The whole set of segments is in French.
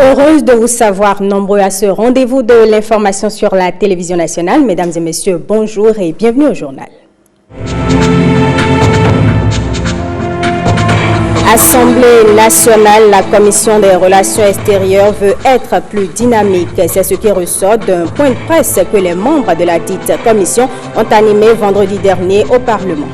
Heureuse de vous savoir nombreux à ce rendez-vous de l'information sur la télévision nationale. Mesdames et messieurs, bonjour et bienvenue au journal. Assemblée nationale, la commission des relations extérieures veut être plus dynamique. C'est ce qui ressort d'un point de presse que les membres de la dite commission ont animé vendredi dernier au Parlement.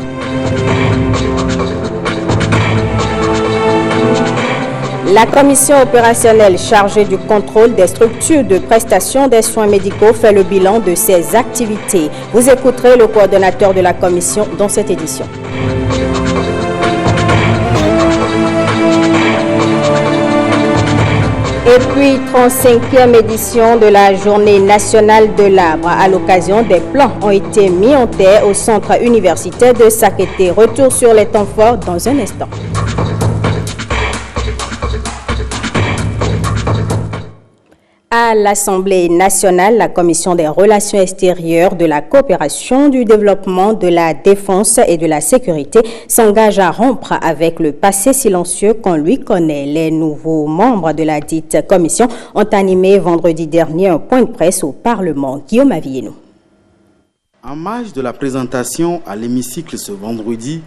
La commission opérationnelle chargée du contrôle des structures de prestation des soins médicaux fait le bilan de ses activités. Vous écouterez le coordonnateur de la commission dans cette édition. Et puis, 35e édition de la Journée nationale de l'arbre. À l'occasion, des plans ont été mis en terre au centre universitaire de Sakété. Retour sur les temps forts dans un instant. À l'Assemblée nationale, la Commission des relations extérieures, de la coopération, du développement, de la défense et de la sécurité s'engage à rompre avec le passé silencieux qu'on lui connaît. Les nouveaux membres de la dite commission ont animé vendredi dernier un point de presse au Parlement. Guillaume Avienou. En marge de la présentation à l'hémicycle ce vendredi,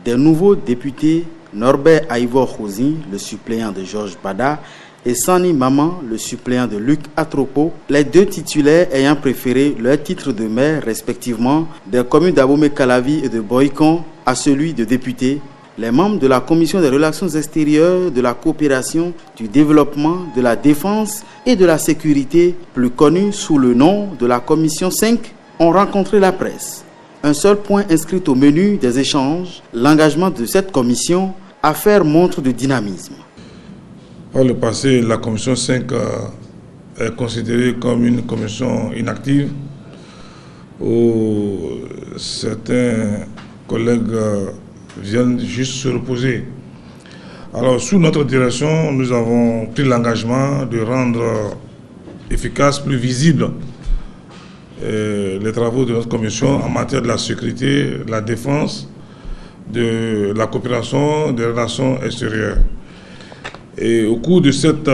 des nouveaux députés Norbert Aïvor-Khouzi, le suppléant de Georges Bada, et Sani Maman, le suppléant de Luc Atropo, les deux titulaires ayant préféré leur titre de maire respectivement des communes d'Abomey-Calavi et de Boycon à celui de député. Les membres de la Commission des relations extérieures, de la coopération, du développement, de la défense et de la sécurité, plus connue sous le nom de la Commission 5, ont rencontré la presse. Un seul point inscrit au menu des échanges, l'engagement de cette commission à faire montre de dynamisme. Par le passé, la commission 5 est considérée comme une commission inactive où certains collègues viennent juste se reposer. Alors, sous notre direction, nous avons pris l'engagement de rendre efficace, plus visible les travaux de notre commission en matière de la sécurité, de la défense, de la coopération, des relations extérieures. Et au cours de cette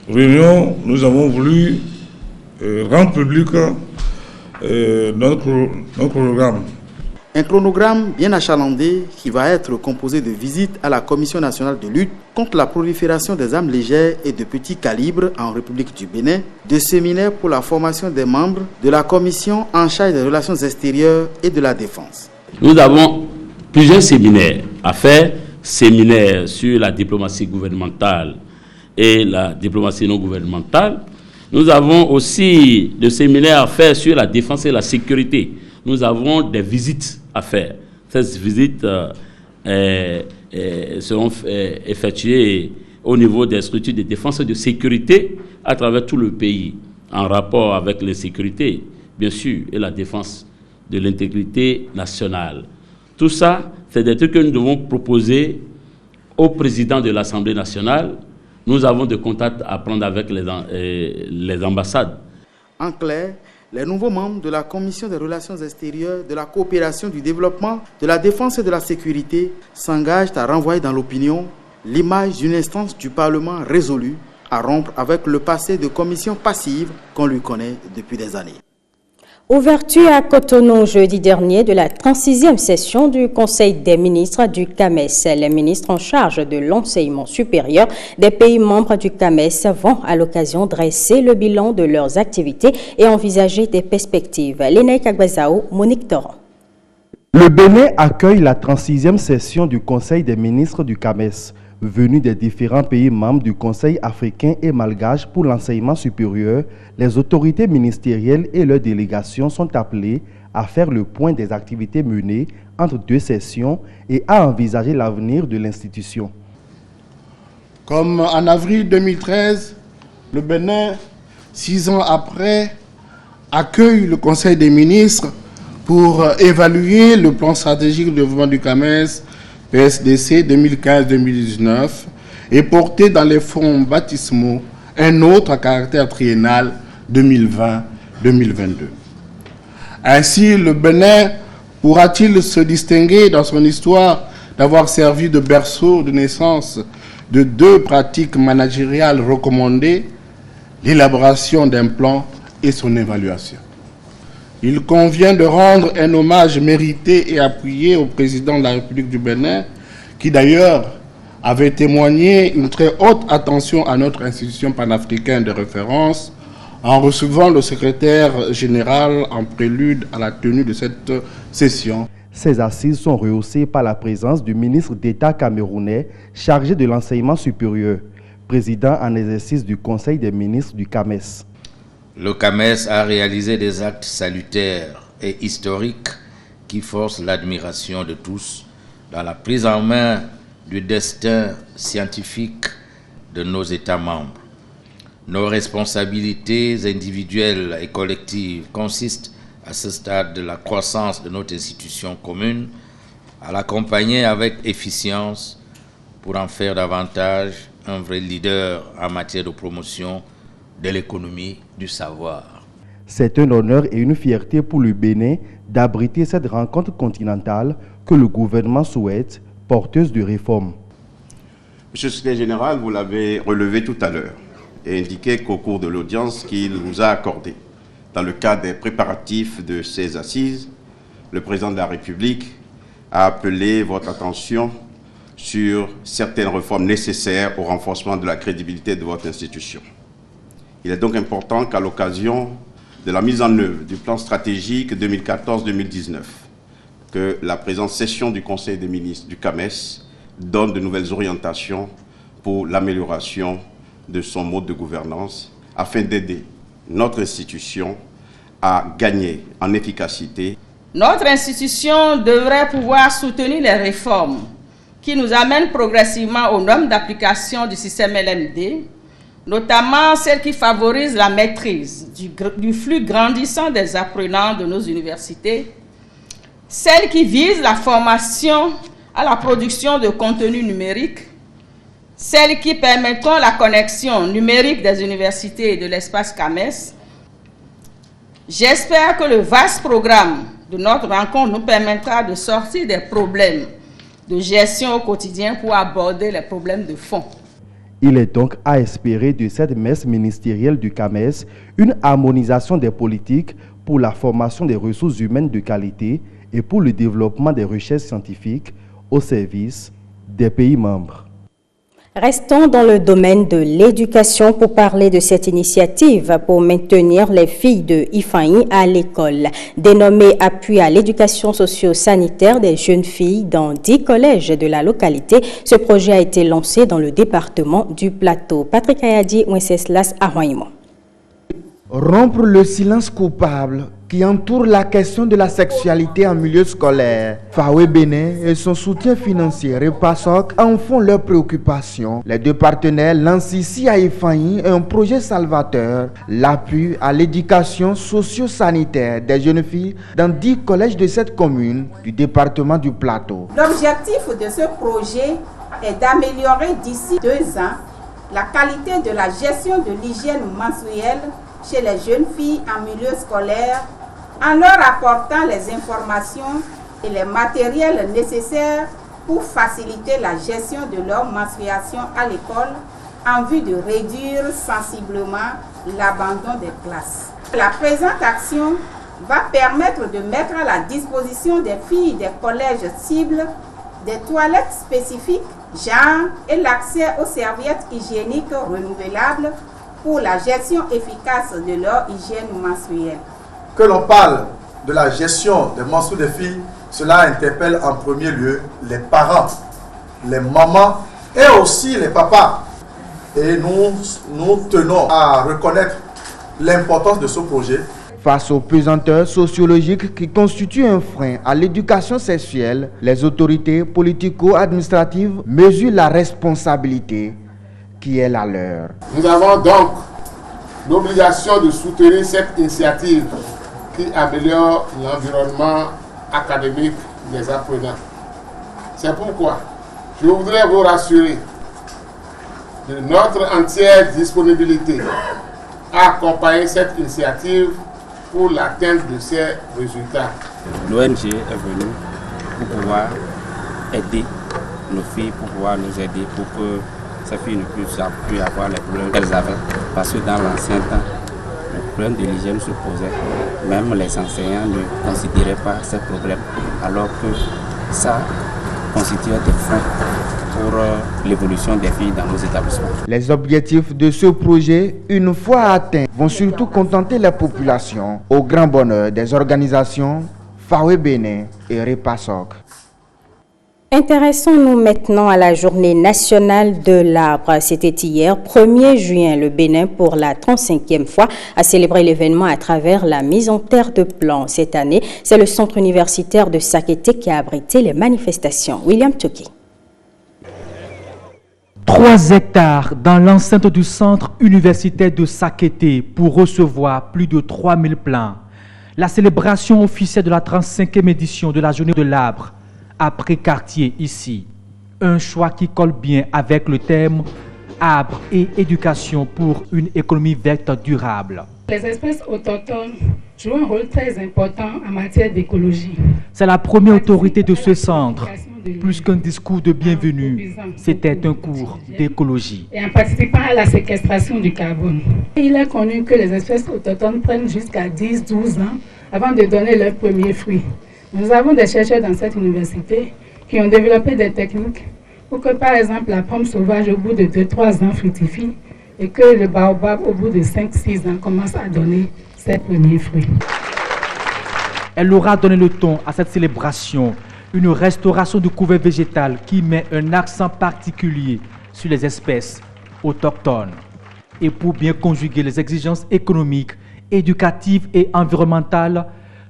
réunion, nous avons voulu rendre public notre programme. Un chronogramme bien achalandé qui va être composé de visites à la Commission nationale de lutte contre la prolifération des armes légères et de petit calibre en République du Bénin, de séminaires pour la formation des membres de la Commission en charge des relations extérieures et de la défense. Nous avons plusieurs séminaires à faire. Séminaire sur la diplomatie gouvernementale et la diplomatie non gouvernementale. Nous avons aussi des séminaires à faire sur la défense et la sécurité. Nous avons des visites à faire. Ces visites seront effectuées au niveau des structures de défense et de sécurité à travers tout le pays, en rapport avec l'insécurité, bien sûr, et la défense de l'intégrité nationale. Tout ça, c'est des trucs que nous devons proposer au président de l'Assemblée nationale. Nous avons des contacts à prendre avec les ambassades. En clair, les nouveaux membres de la Commission des relations extérieures, de la coopération, du développement, de la défense et de la sécurité s'engagent à renvoyer dans l'opinion l'image d'une instance du Parlement résolue à rompre avec le passé de commission passive qu'on lui connaît depuis des années. Ouverture à Cotonou jeudi dernier de la 36e session du Conseil des ministres du CAMES. Les ministres en charge de l'enseignement supérieur des pays membres du CAMES vont à l'occasion dresser le bilan de leurs activités et envisager des perspectives. Lénaï Agbazao, Monique Torrent. Le Bénin accueille la 36e session du Conseil des ministres du CAMES. Venus des différents pays membres du Conseil africain et malgache pour l'enseignement supérieur, les autorités ministérielles et leurs délégations sont appelées à faire le point des activités menées entre deux sessions et à envisager l'avenir de l'institution. Comme en avril 2013, le Bénin, 6 ans après, accueille le Conseil des ministres pour évaluer le plan stratégique de développement du CAMES PSDC 2015-2019 et porter dans les fonds baptismaux un autre à caractère triennal 2020-2022. Ainsi, le Bénin pourra-t-il se distinguer dans son histoire d'avoir servi de berceau de naissance de 2 pratiques managériales recommandées, l'élaboration d'un plan et son évaluation. Il convient de rendre un hommage mérité et appuyé au président de la République du Bénin, qui d'ailleurs avait témoigné une très haute attention à notre institution panafricaine de référence en recevant le secrétaire général en prélude à la tenue de cette session. Ces assises sont rehaussées par la présence du ministre d'État camerounais chargé de l'enseignement supérieur, président en exercice du Conseil des ministres du CAMES. Le CAMES a réalisé des actes salutaires et historiques qui forcent l'admiration de tous dans la prise en main du destin scientifique de nos États membres. Nos responsabilités individuelles et collectives consistent à ce stade de la croissance de notre institution commune à l'accompagner avec efficience pour en faire davantage un vrai leader en matière de promotion de l'économie du savoir. C'est un honneur et une fierté pour le Bénin d'abriter cette rencontre continentale que le gouvernement souhaite porteuse de réformes. Monsieur le secrétaire général, vous l'avez relevé tout à l'heure et indiqué qu'au cours de l'audience qu'il nous a accordée, dans le cadre des préparatifs de ces assises, le président de la République a appelé votre attention sur certaines réformes nécessaires au renforcement de la crédibilité de votre institution. Il est donc important qu'à l'occasion de la mise en œuvre du plan stratégique 2014-2019, que la présente session du Conseil des ministres du CAMES donne de nouvelles orientations pour l'amélioration de son mode de gouvernance afin d'aider notre institution à gagner en efficacité. Notre institution devrait pouvoir soutenir les réformes qui nous amènent progressivement aux normes d'application du système LMD, notamment celles qui favorisent la maîtrise du flux grandissant des apprenants de nos universités, celles qui visent la formation à la production de contenu numérique, celles qui permettront la connexion numérique des universités et de l'espace CAMES. J'espère que le vaste programme de notre rencontre nous permettra de sortir des problèmes de gestion au quotidien pour aborder les problèmes de fond. Il est donc à espérer de cette messe ministérielle du CAMES une harmonisation des politiques pour la formation des ressources humaines de qualité et pour le développement des recherches scientifiques au service des pays membres. Restons dans le domaine de l'éducation pour parler de cette initiative pour maintenir les filles de Ifaï à l'école. Dénommé Appui à l'éducation socio-sanitaire des jeunes filles dans 10 collèges de la localité, ce projet a été lancé dans le département du Plateau. Patrick Ayadi, Wenceslas Ahoymo. Rompre le silence coupable qui entoure la question de la sexualité en milieu scolaire. Fawe Bénin et son soutien financier Repassoc en font leur préoccupation. Les 2 partenaires lancent ici à Ifaï un projet salvateur, l'appui à l'éducation socio-sanitaire des jeunes filles dans 10 collèges de cette commune du département du Plateau. L'objectif de ce projet est d'améliorer d'ici 2 ans la qualité de la gestion de l'hygiène menstruelle chez les jeunes filles en milieu scolaire en leur apportant les informations et les matériels nécessaires pour faciliter la gestion de leur menstruation à l'école en vue de réduire sensiblement l'abandon des classes. La présente action va permettre de mettre à la disposition des filles des collèges cibles des toilettes spécifiques, genre et l'accès aux serviettes hygiéniques renouvelables pour la gestion efficace de leur hygiène menstruelle. Que l'on parle de la gestion des menstrues des filles, cela interpelle en premier lieu les parents, les mamans et aussi les papas. Et nous tenons à reconnaître l'importance de ce projet. Face aux pesanteurs sociologiques qui constituent un frein à l'éducation sexuelle, les autorités politico-administratives mesurent la responsabilité qui est la leur. Nous avons donc l'obligation de soutenir cette initiative qui améliore l'environnement académique des apprenants. C'est pourquoi je voudrais vous rassurer de notre entière disponibilité à accompagner cette initiative pour l'atteinte de ces résultats. L'ONG est venue pour pouvoir aider nos filles, pour pouvoir nous aider pour que ces filles ne peuvent plus avoir les problèmes qu'elles avaient. Parce que dans l'ancien temps, le problème de l'hygiène se posait. Même les enseignants ne considéraient pas ces problèmes, alors que ça constituait des freins pour l'évolution des filles dans nos établissements. Les objectifs de ce projet, une fois atteints, vont surtout contenter la population, au grand bonheur des organisations FAWE Bénin et Repasoc. Intéressons-nous maintenant à la journée nationale de l'arbre. C'était hier, 1er juin, le Bénin, pour la 35e fois, a célébré l'événement à travers la mise en terre de plants. Cette année, c'est le centre universitaire de Sakété qui a abrité les manifestations. William Tchoki. 3 hectares dans l'enceinte du centre universitaire de Sakété pour recevoir plus de 3000 plants. La célébration officielle de la 35e édition de la journée de l'arbre après quartier ici. Un choix qui colle bien avec le thème arbre et éducation pour une économie verte durable. Les espèces autochtones jouent un rôle très important en matière d'écologie. C'est la première autorité de ce centre. Plus qu'un discours de bienvenue, c'était un cours d'écologie. Et en participant à la séquestration du carbone. Il est connu que les espèces autochtones prennent jusqu'à 10-12 ans avant de donner leurs premiers fruits. Nous avons des chercheurs dans cette université qui ont développé des techniques pour que, par exemple, la pomme sauvage, au bout de 2-3 ans, fructifie et que le baobab, au bout de 5-6 ans, commence à donner ses premiers fruits. Elle aura donné le ton à cette célébration, une restauration du couvert végétal qui met un accent particulier sur les espèces autochtones. Et pour bien conjuguer les exigences économiques, éducatives et environnementales,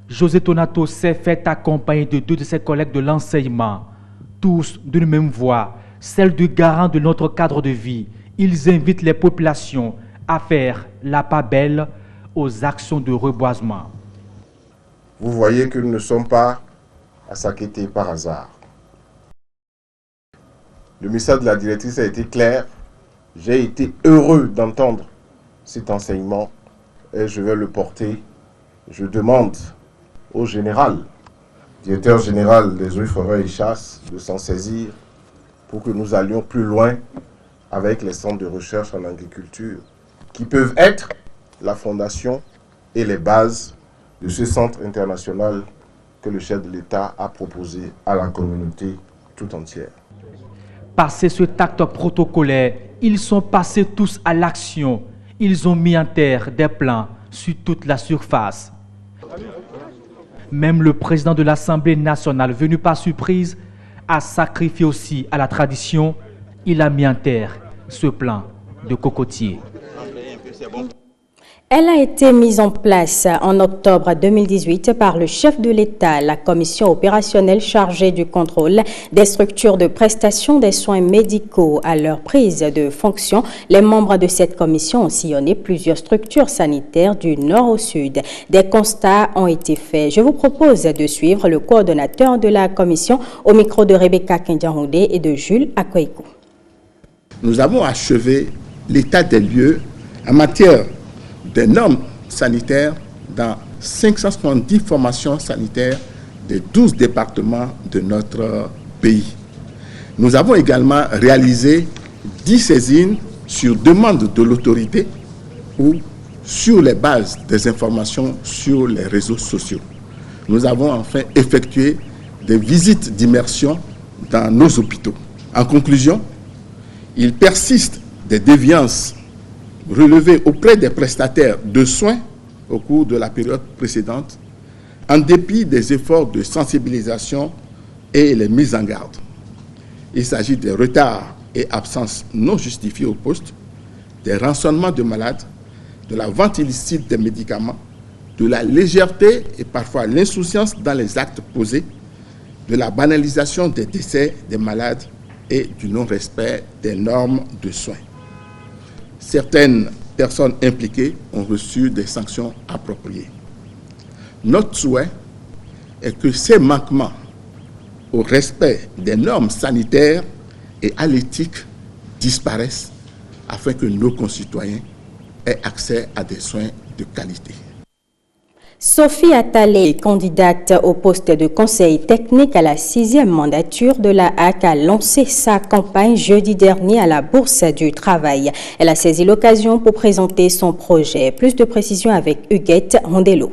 José Tonato s'est fait accompagner de 2 de ses collègues de l'enseignement, tous d'une même voix, celle du garant de notre cadre de vie. Ils invitent les populations à faire la part belle aux actions de reboisement. Vous voyez que nous ne sommes pas à Sakété par hasard. Le message de la directrice a été clair. J'ai été heureux d'entendre cet enseignement et je vais le porter. Je demande au directeur général des eaux et forêts et chasses, de s'en saisir pour que nous allions plus loin avec les centres de recherche en agriculture qui peuvent être la fondation et les bases de ce centre international que le chef de l'État a proposé à la communauté tout entière. Passé ce acte protocolaire, ils sont passés tous à l'action. Ils ont mis en terre des plants sur toute la surface. Même le président de l'Assemblée nationale, venu par surprise, a sacrifié aussi à la tradition. Il a mis en terre ce plant de cocotier. Elle a été mise en place en octobre 2018 par le chef de l'État, la commission opérationnelle chargée du contrôle des structures de prestation des soins médicaux. À leur prise de fonction, les membres de cette commission ont sillonné plusieurs structures sanitaires du nord au sud. Des constats ont été faits. Je vous propose de suivre le coordonnateur de la commission au micro de Rebecca Kendiahoudé et de Jules Akoikou. Nous avons achevé l'état des lieux en matière des normes sanitaires dans 570 formations sanitaires des 12 départements de notre pays. Nous avons également réalisé 10 saisines sur demande de l'autorité ou sur les bases des informations sur les réseaux sociaux. Nous avons enfin effectué des visites d'immersion dans nos hôpitaux. En conclusion, il persiste des déviances relevées auprès des prestataires de soins au cours de la période précédente, en dépit des efforts de sensibilisation et les mises en garde. Il s'agit des retards et absences non justifiées au poste, des rançonnements de malades, de la vente illicite des médicaments, de la légèreté et parfois l'insouciance dans les actes posés, de la banalisation des décès des malades et du non-respect des normes de soins. Certaines personnes impliquées ont reçu des sanctions appropriées. Notre souhait est que ces manquements au respect des normes sanitaires et à l'éthique disparaissent afin que nos concitoyens aient accès à des soins de qualité. Sophie Attalé, candidate au poste de conseil technique à la 6e mandature de la HAC, a lancé sa campagne jeudi dernier à la Bourse du Travail. Elle a saisi l'occasion pour présenter son projet. Plus de précisions avec Huguette Rondello.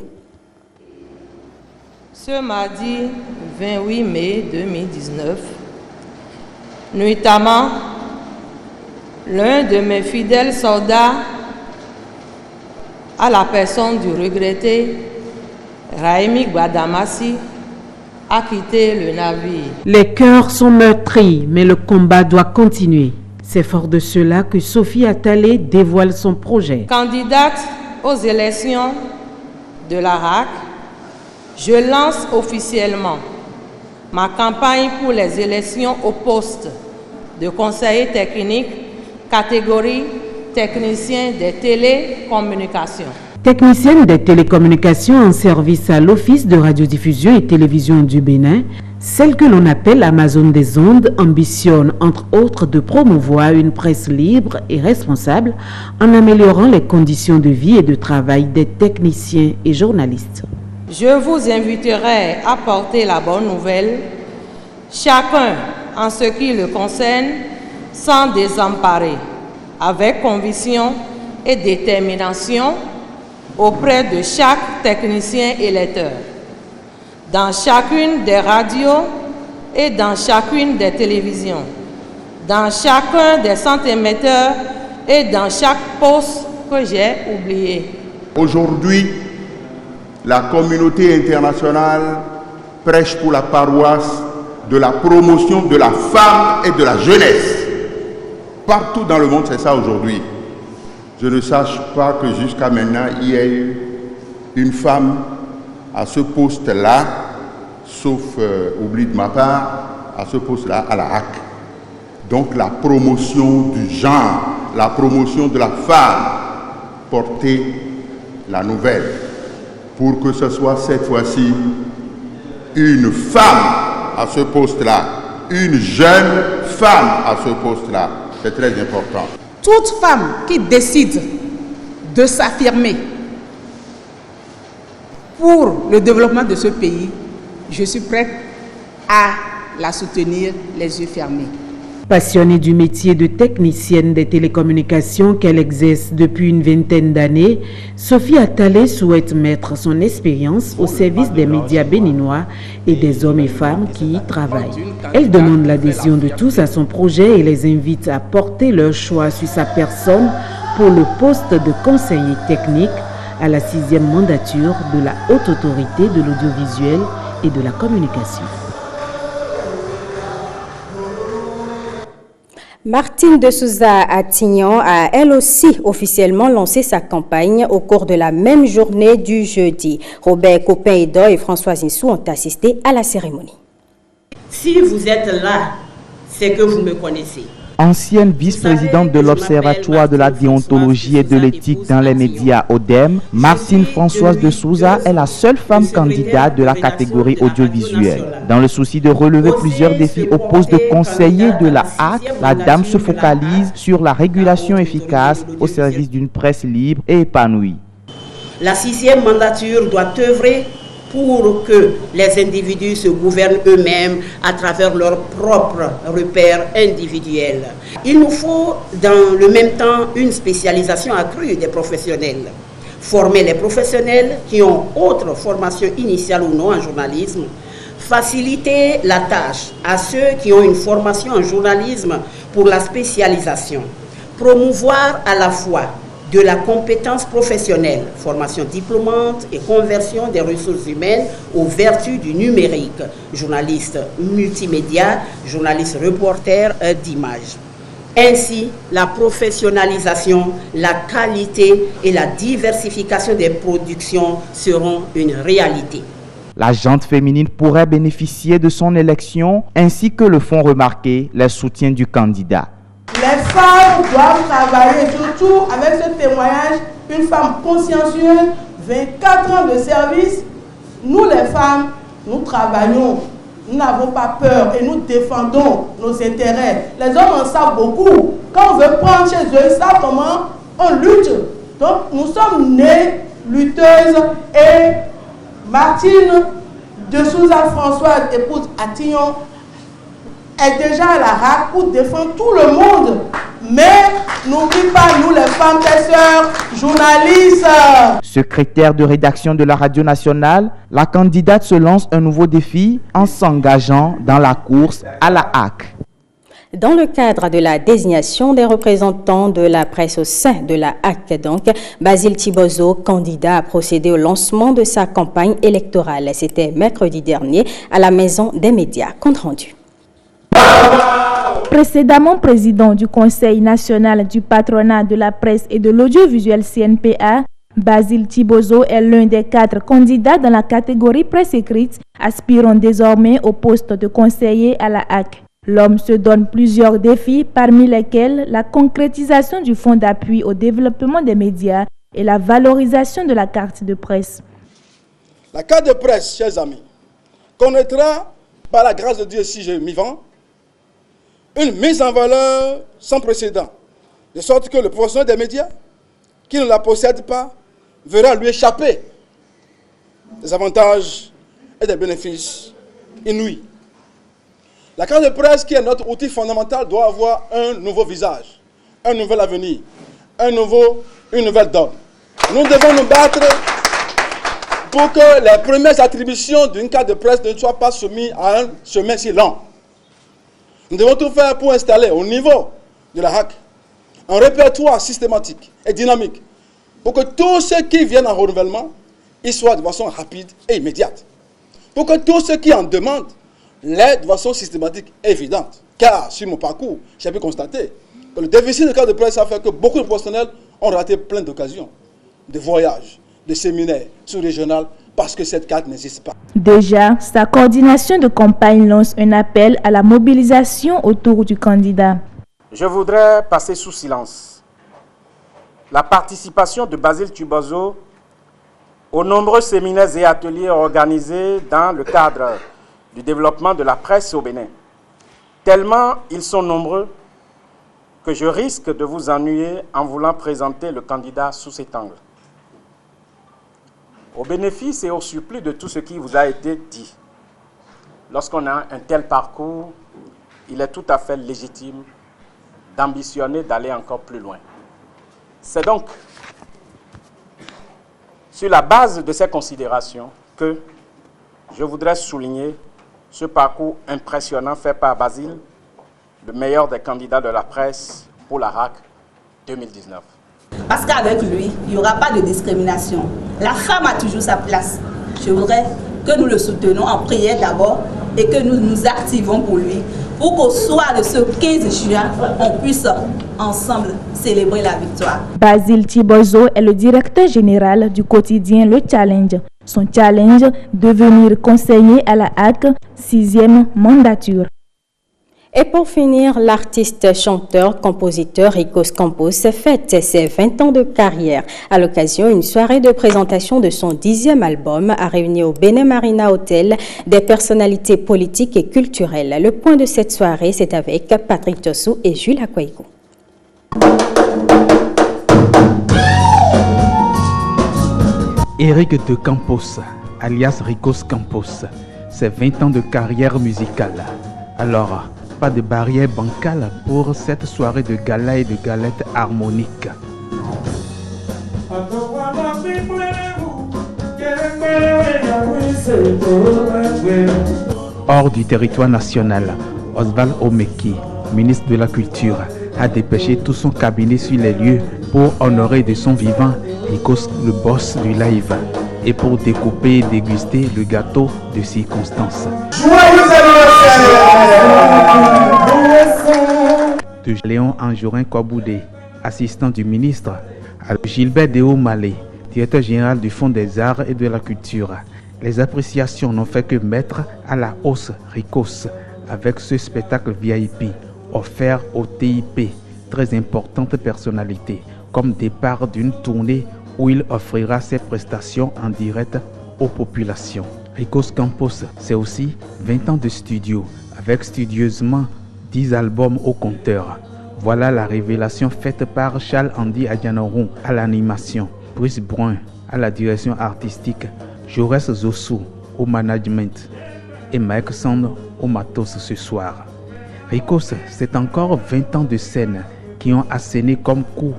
Ce mardi 28 mai 2019, nuitamment, l'un de mes fidèles soldats, à la personne du regretté Raimi Guadamassi, a quitté le navire. Les cœurs sont meurtris, mais le combat doit continuer. C'est fort de cela que Sophie Attalé dévoile son projet. Candidate aux élections de la HAC, je lance officiellement ma campagne pour les élections au poste de conseiller technique, catégorie technicien des télécommunications. Technicienne des télécommunications en service à l'Office de radiodiffusion et télévision du Bénin, celle que l'on appelle Amazon des ondes ambitionne entre autres de promouvoir une presse libre et responsable en améliorant les conditions de vie et de travail des techniciens et journalistes. Je vous inviterai à porter la bonne nouvelle, chacun en ce qui le concerne, sans désemparer, avec conviction et détermination auprès de chaque technicien et lecteur, dans chacune des radios et dans chacune des télévisions, dans chacun des centres émetteurs et dans chaque poste que j'ai oublié. Aujourd'hui, la communauté internationale prêche pour la paroisse de la promotion de la femme et de la jeunesse. Partout dans le monde, c'est ça aujourd'hui. Je ne sache pas que jusqu'à maintenant, il y ait eu une femme à ce poste-là, sauf oubli de ma part, à ce poste-là, à la HAC. Donc la promotion du genre, la promotion de la femme, porter la nouvelle, pour que ce soit cette fois-ci une femme à ce poste-là, une jeune femme à ce poste-là. C'est très important. Toute femme qui décide de s'affirmer pour le développement de ce pays, je suis prête à la soutenir les yeux fermés. Passionnée du métier de technicienne des télécommunications qu'elle exerce depuis une vingtaine d'années, Sophie Attalé souhaite mettre son expérience au service des médias béninois et des hommes et femmes qui y travaillent. Elle demande l'adhésion de tous à son projet et les invite à porter leur choix sur sa personne pour le poste de conseiller technique à la 6e mandature de la Haute Autorité de l'audiovisuel et de la communication. Martine de Souza Attignan a elle aussi officiellement lancé sa campagne au cours de la même journée du jeudi. Robert Copin-Edor et Françoise Insou ont assisté à la cérémonie. Si vous êtes là, c'est que vous me connaissez. Ancienne vice-présidente de l'Observatoire de la déontologie et de l'éthique dans les médias ODEM, Martine Françoise de Souza est la seule femme candidate de la catégorie audiovisuelle. Dans le souci de relever plusieurs défis au poste de conseiller de la HAC, la dame se focalise sur la régulation efficace au service d'une presse libre et épanouie. La 6e mandature doit œuvrer pour que les individus se gouvernent eux-mêmes à travers leurs propres repères individuels. Il nous faut dans le même temps une spécialisation accrue des professionnels. Former les professionnels qui ont autre formation initiale ou non en journalisme. Faciliter la tâche à ceux qui ont une formation en journalisme pour la spécialisation. Promouvoir à la fois de la compétence professionnelle, formation diplômante et conversion des ressources humaines aux vertus du numérique, journaliste multimédia, journaliste reporter d'image. Ainsi, la professionnalisation, la qualité et la diversification des productions seront une réalité. La gente féminine pourrait bénéficier de son élection ainsi que le font remarquer les soutiens du candidat. Les femmes doivent travailler, surtout avec ce témoignage, une femme consciencieuse, 24 ans de service. Nous les femmes, nous travaillons, nous n'avons pas peur et nous défendons nos intérêts. Les hommes en savent beaucoup. Quand on veut prendre chez eux, ils savent comment on lutte. Donc nous sommes nées lutteuses et Martine de Souza Françoise, épouse Atillon, est déjà à la RAC pour défendre tout le monde. Mais n'oublie pas, nous les femmes, les sœurs, journalistes. Secrétaire de rédaction de la Radio Nationale, la candidate se lance un nouveau défi en s'engageant dans la course à la HAC. Dans le cadre de la désignation des représentants de la presse au sein de la HAC, donc, Basile Thibozo, candidat, a procédé au lancement de sa campagne électorale. C'était mercredi dernier à la Maison des médias. Compte rendu. Précédemment président du Conseil national du patronat de la presse et de l'audiovisuel CNPA, Basile Thibozo est l'un des 4 candidats dans la catégorie presse écrite, aspirant désormais au poste de conseiller à la HAC. L'homme se donne plusieurs défis, parmi lesquels la concrétisation du fonds d'appui au développement des médias et la valorisation de la carte de presse. La carte de presse, chers amis, connaîtra, par la grâce de Dieu, si je m'y vends, une mise en valeur sans précédent, de sorte que le professionnel des médias, qui ne la possède pas, verra lui échapper des avantages et des bénéfices inouïs. La carte de presse, qui est notre outil fondamental, doit avoir un nouveau visage, un nouvel avenir, une nouvelle donne. Nous devons nous battre pour que les premières attributions d'une carte de presse ne soient pas soumises à un chemin si lent. Nous devons tout faire pour installer au niveau de la HAC un répertoire systématique et dynamique pour que tous ceux qui viennent en renouvellement y soient de façon rapide et immédiate. Pour que tous ceux qui en demandent l'aient de façon systématique et évidente. Car sur mon parcours, j'ai pu constater que le déficit de carte de presse a fait que beaucoup de professionnels ont raté plein d'occasions, de voyages, de séminaires sous-régionaux, parce que cette carte n'existe pas. Déjà, sa coordination de campagne lance un appel à la mobilisation autour du candidat. Je voudrais passer sous silence la participation de Basile Thibozo aux nombreux séminaires et ateliers organisés dans le cadre du développement de la presse au Bénin. Tellement ils sont nombreux que je risque de vous ennuyer en voulant présenter le candidat sous cet angle. Au bénéfice et au surplus de tout ce qui vous a été dit, lorsqu'on a un tel parcours, il est tout à fait légitime d'ambitionner d'aller encore plus loin. C'est donc sur la base de ces considérations que je voudrais souligner ce parcours impressionnant fait par Basile, le meilleur des candidats de la presse pour la RAC 2019. Parce qu'avec lui, il n'y aura pas de discrimination. La femme a toujours sa place. Je voudrais que nous le soutenons en prière d'abord et que nous nous activons pour lui, pour qu'au soir de ce 15 juin, on puisse ensemble célébrer la victoire. Basile Thibozo est le directeur général du quotidien Le Challenge. Son challenge, devenir conseiller à la HAC, 6e mandature. Et pour finir, l'artiste, chanteur, compositeur Ricos Campos fête ses 20 ans de carrière. À l'occasion, une soirée de présentation de son 10e album a réuni au Bénin Marina Hotel des personnalités politiques et culturelles. Le point de cette soirée, c'est avec Patrick Tossou et Jules Akwaïko. Eric de Campos, alias Ricos Campos, ses 20 ans de carrière musicale. Alors, pas de barrière bancale pour cette soirée de gala et de galettes harmoniques. Hors du territoire national, Oswald Omeki, ministre de la Culture, a dépêché tout son cabinet sur les lieux pour honorer de son vivant Ricos, le boss du live, et pour découper et déguster le gâteau de circonstance. Joyeux anniversaire de Léon Anjorin Koboudé, assistant du ministre, à Gilbert Déo Malé, directeur général du Fonds des Arts et de la Culture. Les appréciations n'ont fait que mettre à la hausse Ricos avec ce spectacle VIP offert au TIP, très importante personnalité, comme départ d'une tournée où il offrira ses prestations en direct aux populations. Ricos Campos, c'est aussi 20 ans de studio, avec studieusement 10 albums au compteur. Voilà la révélation faite par Charles Andy Adjanoron à l'animation, Brice Brun à la direction artistique, Jaurès Zossou au management et Mike Sand au matos ce soir. Ricos, c'est encore 20 ans de scène qui ont asséné comme coup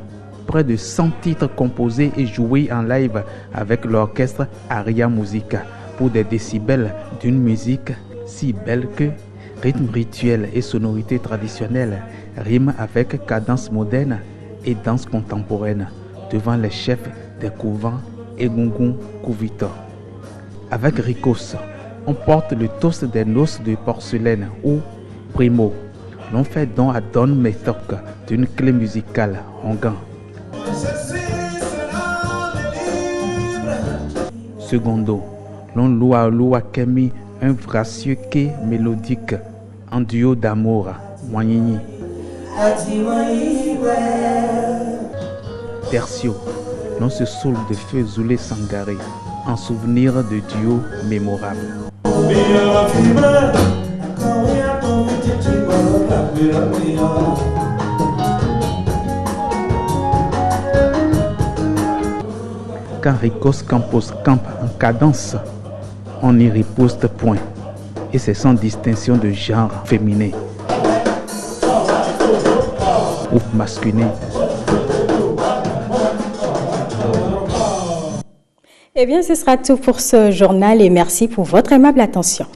près de 100 titres composés et joués en live avec l'orchestre Aria Musica pour des décibels d'une musique si belle que rythme rituel et sonorité traditionnelle riment avec cadence moderne et danse contemporaine devant les chefs des couvents et Gungun Kuvito. Avec Ricos, on porte le toast des noces de porcelaine ou primo. L'on fait don à Don Metok d'une clé musicale hongan. Secondo, l'on loue à Kemi un gracieux quai mélodique en duo d'amour, Moignini. Tertio, l'on se saoule de feu Zoulé Sangaré en souvenir de duo mémorable. Quand Ricos Campos campe en cadence, on n'y riposte point, et c'est sans distinction de genre féminin ou masculin. Eh bien, ce sera tout pour ce journal et merci pour votre aimable attention.